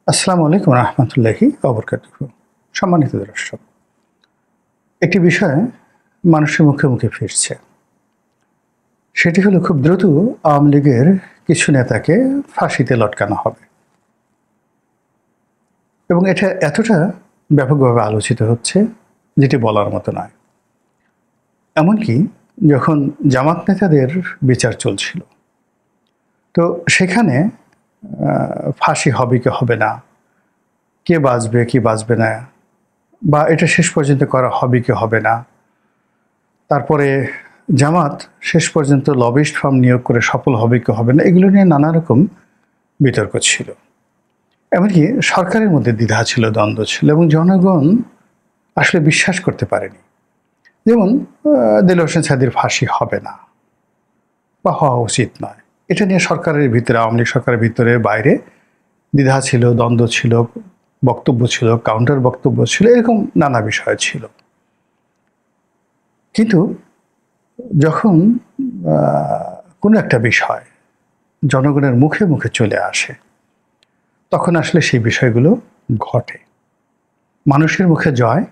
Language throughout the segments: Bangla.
আসসালামু আলাইকুম রহমতুল্লাহি ওবরকাতুহু। সম্মানিত দর্শক, একটি বিষয় মানুষের মুখে মুখে ফিরছে। সেটি হলো খুব দ্রুত আওয়ামী লীগের কিছু নেতাকে ফাঁসিতে লটকানো হবে এবং এটা এতটা ব্যাপকভাবে আলোচিত হচ্ছে যেটি বলার মতো নয়। এমনকি যখন জামাত নেতাদের বিচার চলছিল, তো সেখানে ফাঁসি হবে কি হবে না, কে বাঁচবে কি বাঁচবে না, বা এটা শেষ পর্যন্ত করা হবে কি হবে না, তারপরে জামাত শেষ পর্যন্ত লবিস্ট ফার্ম নিয়োগ করে সফল হবে কি হবে না, এগুলো নিয়ে নানা রকম বিতর্ক ছিল। এমনকি সরকারের মধ্যে দ্বিধা ছিল, দ্বন্দ্ব ছিল এবং জনগণ আসলে বিশ্বাস করতে পারেনি। যেমন দেলোয়ার হোসেন সাঈদীর ফাঁসি হবে না বা হওয়া উচিত নয়, এটা নিয়ে সরকারের ভিতরে, আওয়ামী লীগ সরকারের ভিতরে বাইরে দ্বিধা ছিল, দ্বন্দ্ব ছিল, বক্তব্য ছিল, কাউন্টার বক্তব্য ছিল, এরকম নানা বিষয় ছিল। কিন্তু যখন কোনো একটা বিষয় জনগণের মুখে মুখে চলে আসে, তখন আসলে সেই বিষয়গুলো ঘটে। মানুষের মুখে জয়,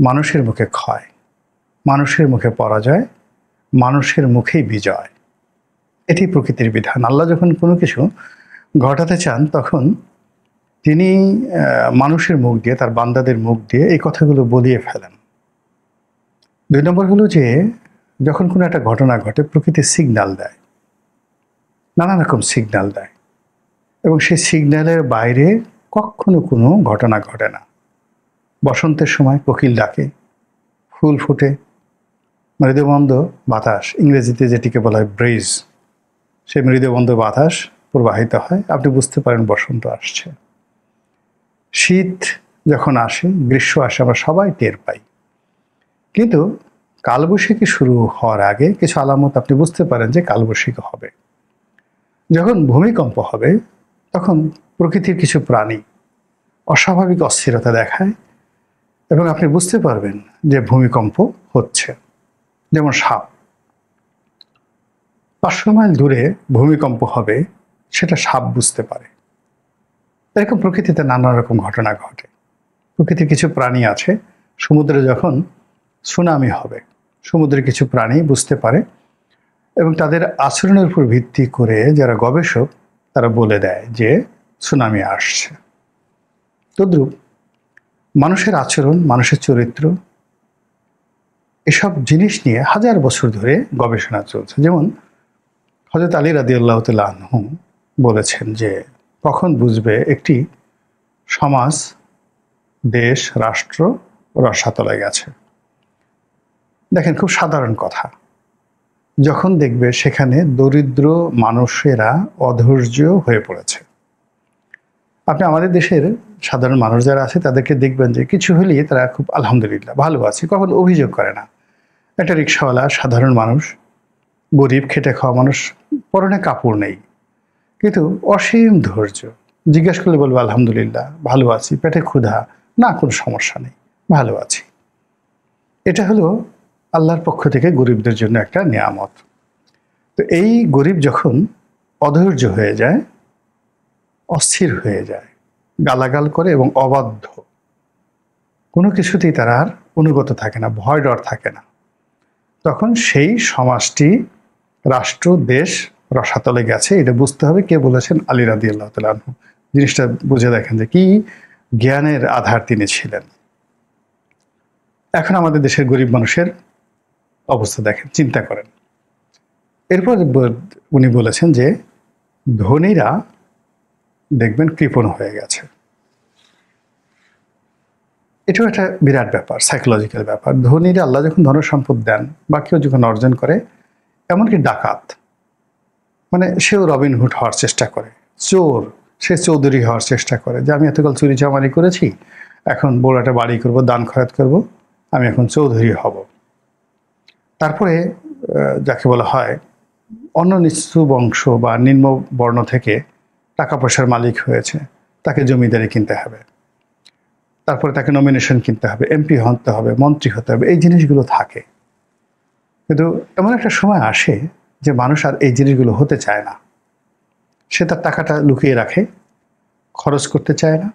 মানুষের মুখে ক্ষয়, মানুষের মুখে পরাজয়, মানুষের মুখেই বিজয়। এটি প্রকৃতির বিধান। আল্লাহ যখন কোনো কিছু ঘটাতে চান, তখন তিনি মানুষের মুখ দিয়ে, তার বান্দাদের মুখ দিয়ে এই কথাগুলো বলিয়ে ফেলেন। ২ নম্বর হলো যে, যখন কোনো একটা ঘটনা ঘটে, প্রকৃতি সিগন্যাল দেয়, নানা রকম সিগন্যাল দেয়, এবং সেই সিগন্যালের বাইরে কখনো কোনো ঘটনা ঘটে না। বসন্তের সময় কোকিল ডাকে, ফুল ফোটে, মৃদুমন্দ বাতাস, ইংরেজিতে যেটিকে বলা হয় ব্রিজ, সেই মৃদুমন্দ বাতাস প্রবাহিত হয়, আপনি বুঝতে পারেন বসন্ত আসছে। শীত যখন আসে, গ্রীষ্ম আসে, আমরা সবাই টের পাই। কিন্তু কালবৈশাখী শুরু হওয়ার আগে কিছু আলামত আপনি বুঝতে পারেন যে কালবৈশাখী হবে। যখন ভূমিকম্প হবে, তখন প্রকৃতির কিছু প্রাণী অস্বাভাবিক অস্থিরতা দেখায় এবং আপনি বুঝতে পারবেন যে ভূমিকম্প হচ্ছে। যেমন সাপ ৫০০ মাইল দূরে ভূমিকম্প হবে, সেটা সাপ বুঝতে পারে। এরকম প্রকৃতিতে নানা রকম ঘটনা ঘটে। প্রকৃতির কিছু প্রাণী আছে, সমুদ্রে যখন সুনামি হবে, সমুদ্রের কিছু প্রাণী বুঝতে পারে এবং তাদের আচরণের উপর ভিত্তি করে যারা গবেষক, তারা বলে দেয় যে সুনামি আসছে। তদ্রূপ মানুষের আচরণ, মানুষের চরিত্র, এসব জিনিস নিয়ে হাজার বছর ধরে গবেষণা চলছে। যেমন হযরত আলী রাদিয়াল্লাহু তাআলা আনহু বলেছেন যে, কখন বুঝবে একটি সমাজ, দেশ, রাষ্ট্র রসাতলে গেছে। দেখেন, খুব সাধারণ কথা, যখন দেখবে সেখানে দরিদ্র মানুষেরা অধৈর্য হয়ে পড়েছে। আপনি আমাদের দেশের সাধারণ মানুষ যারা আছে, তাদেরকে দেখবেন যে কিছু হলেই তারা খুব আলহামদুলিল্লাহ, ভালো আছে, কখনো অভিযোগ করে না। একটা রিক্সাওয়ালা, সাধারণ মানুষ, গরিব, খেটে খাওয়া মানুষ, পরনে কাপড় নেই, কিন্তু অসীম ধৈর্য। জিজ্ঞেস করলে বলবো আলহামদুলিল্লাহ, ভালো আছি, পেটে ক্ষুধা না, কোনো সমস্যা নেই, ভালো আছি। এটা হলো আল্লাহর পক্ষ থেকে গরিবদের জন্য একটা নিয়ামত। তো এই গরিব যখন অধৈর্য হয়ে যায়, অস্থির হয়ে যায়, গালাগাল করে এবং অবাধ্য, কোনো কিছুতেই তারা আর অনুগত থাকে না, ভয় ডর থাকে না, তখন সেই সমাজটি, রাষ্ট্র, দেশ রসাতলে গেছে। এটা বুঝতে হবে। কে বলেছেন? আলী রাদিয়াল্লাহু তাআলা আনহু। জিনিসটা বুঝে দেখেন যে কি জ্ঞানের আধার তিনি ছিলেন। এখন আমাদের দেশের গরিব মানুষের অবস্থা দেখেন, চিন্তা করেন। এরপর উনি বলেছেন যে ধনীরা দেখবেন কৃপণ হয়ে গেছে। এটাও একটা বিরাট ব্যাপার, সাইকোলজিক্যাল ব্যাপার। ধনীরা, আল্লাহ যখন ধন সম্পদ দেন বা কেউ যখন অর্জন করে, এমনকি ডাকাত, মানে সেও রবিনহুড হওয়ার চেষ্টা করে, চোর, সে চৌধুরী হওয়ার চেষ্টা করে, যে আমি এতকাল চুরি চামারি করেছি, এখন বড় একটা বাড়ি করব, দান খয়রাত করব, আমি এখন চৌধুরী হব। তারপরে যাকে বলা হয় অন্য নিচু বংশ বা নিম্ন বর্ণ থেকে টাকা পয়সার মালিক হয়েছে, তাকে জমিদারি কিনতে হবে, তারপরে তাকে নমিনেশন কিনতে হবে, এমপি হতে হবে, মন্ত্রী হতে হবে, এই জিনিসগুলো থাকে। কিন্তু এমন একটা সময় আসে যে মানুষ আর এই জিনিসগুলো হতে চায় না। সে তার টাকাটা লুকিয়ে রাখে, খরচ করতে চায় না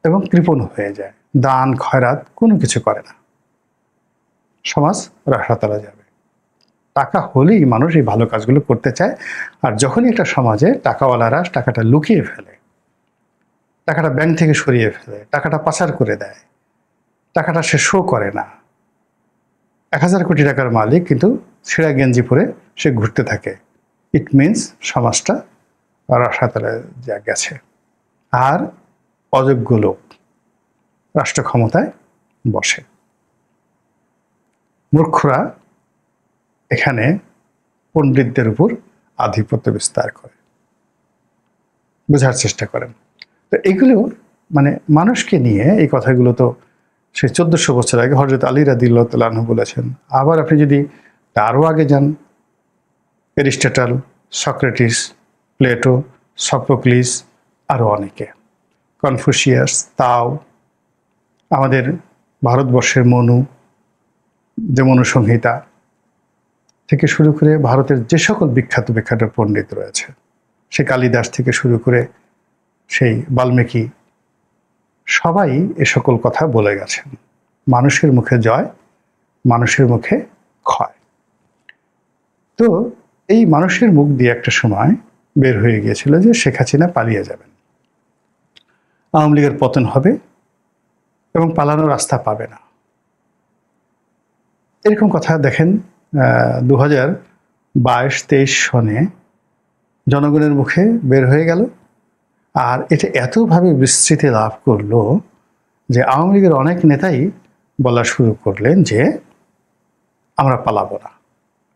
এবং কৃপণ হয়ে যায়, দান খয়রাত কোনো কিছু করে না, সমাজ রসাতলে যাবে। টাকা হলেই মানুষ এই ভালো কাজগুলো করতে চায়। আর যখনই একটা সমাজে টাকাওয়ালারা টাকাটা লুকিয়ে ফেলে, টাকাটা ব্যাংক থেকে সরিয়ে ফেলে, টাকাটা পাচার করে দেয়, টাকাটা সে শো করে না, 1000 কোটি টাকার মালিক কিন্তু ছেঁড়া গেঞ্জি পরে সে ঘুরতে থাকে, ইট মিনস সমাজটা রসাতলে গেছে। আর অযোগ্য লোক রাষ্ট্র ক্ষমতায় বসে, মূর্খরা এখানে পণ্ডিতদের উপর আধিপত্য বিস্তার করে। বোঝার চেষ্টা করেন। তো এগুলো মানে মানুষকে নিয়ে এই কথাগুলো তো সে 1400 বছর আগে হযরত আলী রাদিয়াল্লাহু তাআলা আনহু বলেছেন। আবার আপনি যদি আরও আগে যান, এরিস্টটল, সক্রেটিস, প্লেটো, সফোক্লিস, আরও অনেকে, কনফুসিয়াস, তাও, আমাদের ভারতবর্ষের মনু, যে মনুসংহিতা থেকে শুরু করে ভারতের যে সকল বিখ্যাত বিখ্যাত পণ্ডিত রয়েছে, সে কালিদাস থেকে শুরু করে সেই বাল্মীকি, সবাই এ সকল কথা বলে গেছেন। মানুষের মুখে জয়, মানুষের মুখে ক্ষয়। তো এই মানুষের মুখ দিয়ে একটা সময় বের হয়ে গিয়েছিল যে শেখ হাসিনা পালিয়ে যাবেন, আওয়ামী লীগের পতন হবে এবং পালানোর রাস্তা পাবে না। এরকম কথা দেখেন 2022-23 সনে জনগণের মুখে বের হয়ে গেল। আর এটা এতভাবে বিস্তৃতি লাভ করলো যে আওয়ামী লীগের অনেক নেতাই বলা শুরু করলেন যে আমরা পালাবো না,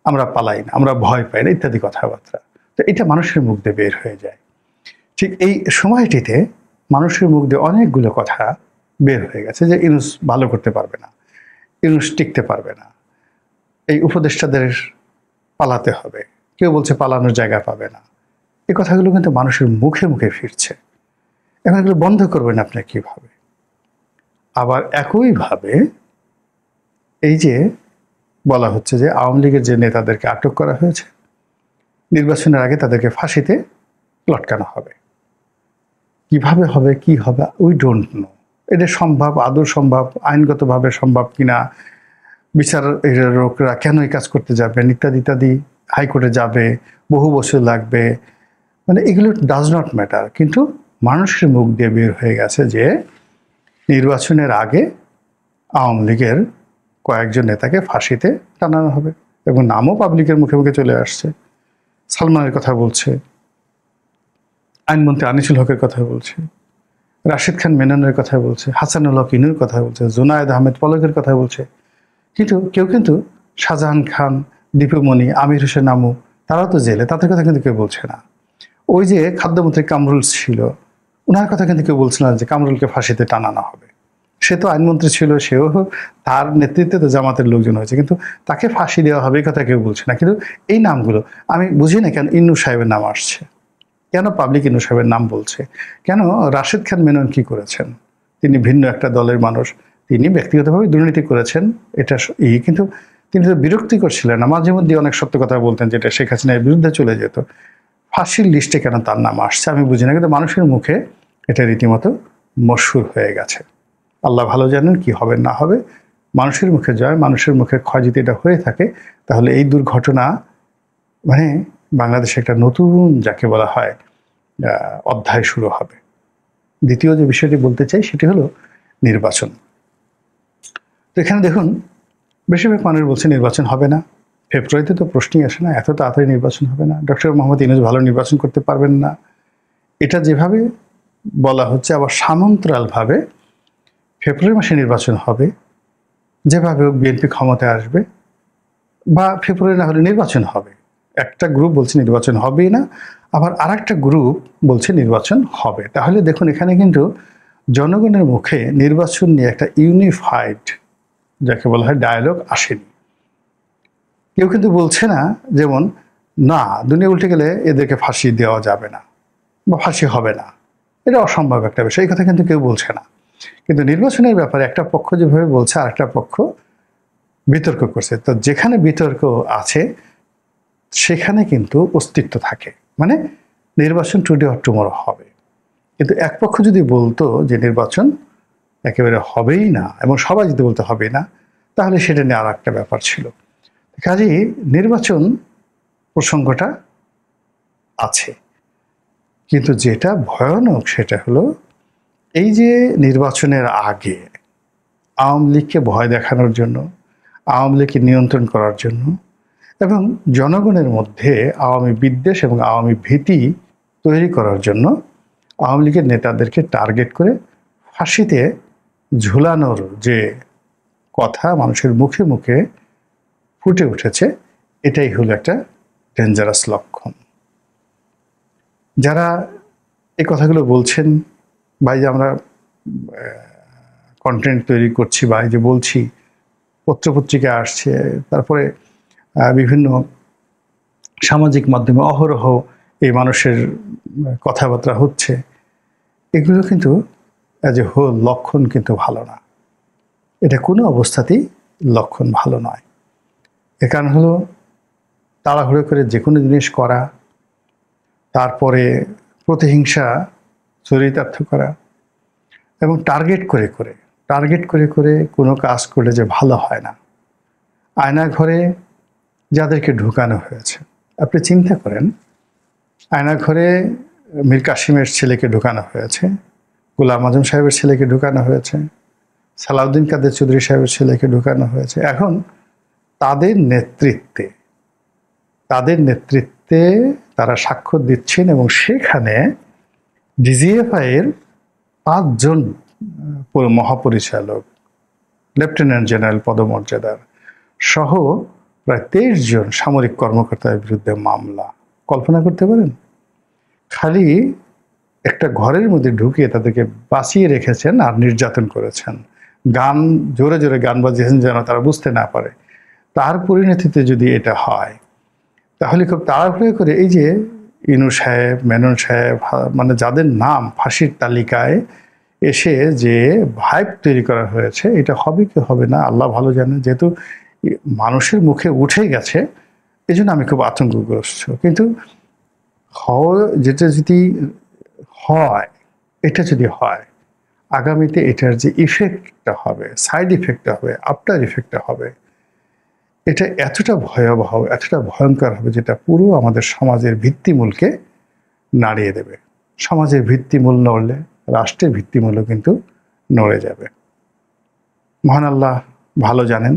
আমরা পালাই না, আমরা ভয় পাই না, ইত্যাদি কথাবার্তা। তো এটা মানুষের মুখ দিয়ে বের হয়ে যায়। ঠিক এই সময়টিতে মানুষের মুখ দিয়ে অনেকগুলো কথা বের হয়ে গেছে যে ইউনূস ভালো করতে পারবে না, ইউনূস টিকতে পারবে না, এই উপদেষ্টাদের পালাতে হবে, কেউ বলছে পালানোর জায়গা পাবে না। এই কথাগুলো কিন্তু মানুষের মুখে মুখে ফিরছে। এখন এগুলো বন্ধ করবেন আপনি কিভাবে? আবার একইভাবে এই যে বলা হচ্ছে যে আওয়ামী লীগের যে নেতাদেরকে আটক করা হয়েছে, নির্বাচনের আগে তাদেরকে ফাঁসিতে লটকানো হবে। কিভাবে হবে, কি হবে, উই ডোন্ট নো। এটা সম্ভব, আদৌ সম্ভব, আইনগতভাবে সম্ভব কিনা, বিচারকরা কেন এই কাজ করতে যাবেন, ইত্যাদি ইত্যাদি, হাইকোর্টে যাবে, বহু বছর লাগবে, মানে এগুলো ডাজ নট ম্যাটার। কিন্তু মানুষের মুখ দিয়ে বের হয়ে গেছে যে নির্বাচনের আগে আওয়ামী লীগের কয়েকজন নেতাকে ফাঁসিতে টানানো হবে এবং নামও পাবলিকের মুখে মুখে চলে আসছে। সালমানের কথা বলছে, আইনমন্ত্রী আনিসুল হকের কথা বলছে, রাশিদ খান মেননের কথা বলছে, হাসানুল হক ইনুর কথা বলছে, জুনায়েদ আহমেদ পলকের কথা বলছে। কিন্তু কেউ কিন্তু শাহজাহান খান, দীপুমণি, আমির হোসেন আমু, তারাও তো জেলে, তাদের কথা কিন্তু কেউ বলছে না। ওই যে খাদ্যমন্ত্রী কামরুল ছিল, ওনার কথা কিন্তু কেউ বলছে না যে কামরুলকে ফাঁসিতে টানানো হবে। সে তো আইনমন্ত্রী ছিল, সেও তার নেতৃত্বে তো জামাতের লোকজন হয়েছে, কিন্তু তাকে ফাঁসি দেওয়া হবে এই কথা কেউ বলছে না। কিন্তু এই নামগুলো আমি বুঝি না কেন ইন্নু সাহেবের নাম আসছে, কেন পাবলিক ইন্নু সাহেবের নাম বলছে, কেন রাশিদ খান মেনন কি করেছেন? তিনি ভিন্ন একটা দলের মানুষ, তিনি ব্যক্তিগতভাবে দুর্নীতি করেছেন, এটা কিন্তু তিনি তো বিরক্তিকর ছিলেন না, মাঝে মধ্যে অনেক সত্য কথা বলতেন যেটা শেখ হাসিনার বিরুদ্ধে চলে যেত। ফাঁসির লিস্টে কেন তার নাম আসছে আমি বুঝি না, কিন্তু মানুষের মুখে এটা রীতিমতো মশহুর হয়ে গেছে। আল্লাহ ভালো জানেন কি হবে না হবে। মানুষের মুখে জয়, মানুষের মুখে ক্ষয় যদি এটা হয়ে থাকে, তাহলে এই দুর্ঘটনা মানে বাংলাদেশে একটা নতুন যাকে বলা হয় অধ্যায় শুরু হবে। দ্বিতীয় যে বিষয়টি বলতে চাই সেটি হলো নির্বাচন। তো এখানে দেখুন বেশিরভাগ মানুষ বলছে নির্বাচন হবে না, ফেব্রুয়ারিতে তো প্রশ্নই আসে না, এত তাড়াতাড়ি নির্বাচন হবে না, ডক্টর মোহাম্মদ ইউনূস ভালো নির্বাচন করতে পারবেন না, এটা যেভাবে বলা হচ্ছে। আবার সমান্তরালভাবে ফেব্রুয়ারি মাসে নির্বাচন হবে, যেভাবে বিএনপি ক্ষমতায় আসবে, বা ফেব্রুয়ারি না হলে নির্বাচন হবে। একটা গ্রুপ বলছে নির্বাচন হবেই না, আবার আর একটা গ্রুপ বলছে নির্বাচন হবে। তাহলে দেখুন এখানে কিন্তু জনগণের মুখে নির্বাচন নিয়ে একটা ইউনিফাইড যাকে বলা হয় ডায়ালগ আসেনি। কেউ কিন্তু বলছে না যেমন না দুনিয়া উল্টে গেলে এদেরকে ফাঁসি দেওয়া যাবে না বা ফাঁসি হবে না, এটা অসম্ভব একটা বিষয়, এই কথা কিন্তু কেউ বলছে না। কিন্তু নির্বাচনের ব্যাপারে একটা পক্ষ যেভাবে বলছে আর একটা পক্ষ বিতর্ক করছে। তো যেখানে বিতর্ক আছে সেখানে কিন্তু অস্তিত্ব থাকে, মানে নির্বাচন টুডে অর টুমরো হবে। কিন্তু এক পক্ষ যদি বলতো যে নির্বাচন একেবারে হবেই না, এবং সবাই যদি বলতে হবে না, তাহলে সেটা নিয়ে আর একটা ব্যাপার ছিল। কাজেই নির্বাচন প্রসঙ্গটা আছে, কিন্তু যেটা ভয়ানক সেটা হলো এই যে নির্বাচনের আগে আওয়ামী লীগকে ভয় দেখানোর জন্য, আওয়ামী লীগকে নিয়ন্ত্রণ করার জন্য এবং জনগণের মধ্যে আওয়ামী বিদ্বেষ এবং আওয়ামী ভীতি তৈরি করার জন্য আওয়ামী লীগের নেতাদেরকে টার্গেট করে ফাঁসিতে ঝুলানোর যে কথা মানুষের মুখে মুখে ফুটে উঠেছে, এটাই হলো একটা ডেঞ্জারাস লক্ষণ। যারা এই কথাগুলো বলছেন, বা যে আমরা কন্টেন্ট তৈরি করছি, বা যে বলছি, পত্রপত্রিকা আসছে, তারপরে বিভিন্ন সামাজিক মাধ্যমে অহরহ এই মানুষের কথাবার্তা হচ্ছে, এগুলো কিন্তু অ্যাজ এ হোল লক্ষণ কিন্তু ভালো না। এটা কোনো অবস্থাতেই লক্ষণ ভালো নয়। এর কারণ হলো তাড়াহুড়ো করে যে কোনো জিনিস করা, তারপরে প্রতিহিংসা চরিতার্থ করা, এবং টার্গেট করে কোনো কাজ করলে যে ভালো হয় না। আয়নাঘরে যাদেরকে ঢুকানো হয়েছে, আপনি চিন্তা করেন, আয়নাঘরে মীর কাসিমের ছেলেকে ঢুকানো হয়েছে, গোলাম আজম সাহেবের ছেলেকে ঢুকানো হয়েছে, সালাউদ্দিন কাদের চৌধুরী সাহেবের ছেলেকে ঢুকানো হয়েছে। এখন তাদের নেতৃত্বে তারা স্বাক্ষর দিচ্ছেন, এবং সেখানে ডিজিএফআই এর 5 জন মহাপরিচালক, লেফটেন্যান্ট জেনারেল পদমর্যাদার সহ প্রায় 23 জন সামরিক কর্মকর্তার বিরুদ্ধে মামলা। কল্পনা করতে পারেন? খালি একটা ঘরের মধ্যে ঢুকিয়ে তাদেরকে বাঁচিয়ে রেখেছেন আর নির্যাতন করেছেন, গান জোরে জোরে গান বাজিয়েছেন যেন তারা বুঝতে না পারে। তার পরিণতিতে যদি এটা হয়, তাহলে খুব তাড়াহুড়ো করে এই যে ইনু সাহেব, মেনন সাহেব, মানে যাদের নাম ফাঁসির তালিকায় এসে যে ভাইব তৈরি করা হয়েছে, এটা হবে কি হবে না আল্লাহ ভালো জানেন। যেহেতু মানুষের মুখে উঠে গেছে, এই জন্য আমি খুব আতঙ্কগ্রস্ত। কিন্তু যেটা যদি হয়, এটা যদি হয়, আগামীতে এটার যে ইফেক্টটা হবে, সাইড ইফেক্টটা হবে, আফটার ইফেক্টটা হবে, এটা এতটা ভয়াবহ, এতটা ভয়ঙ্কর হবে, যেটা পুরো আমাদের সমাজের ভিত্তিমূলকে নাড়িয়ে দেবে। সমাজের ভিত্তিমূল নড়লে রাষ্ট্রের ভিত্তিমূলও কিন্তু নড়ে যাবে। মহান আল্লাহ ভালো জানেন।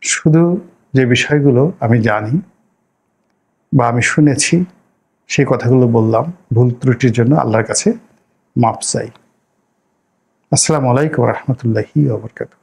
শুধু যে বিষয়গুলো আমি জানি বা আমি শুনেছি, সেই কথাগুলো বললাম। ভুল ত্রুটির জন্য আল্লাহর কাছে মাপ চাই। আসসালামু আলাইকুম ওয়া রাহমাতুল্লাহি ওয়া বারাকাতুহু।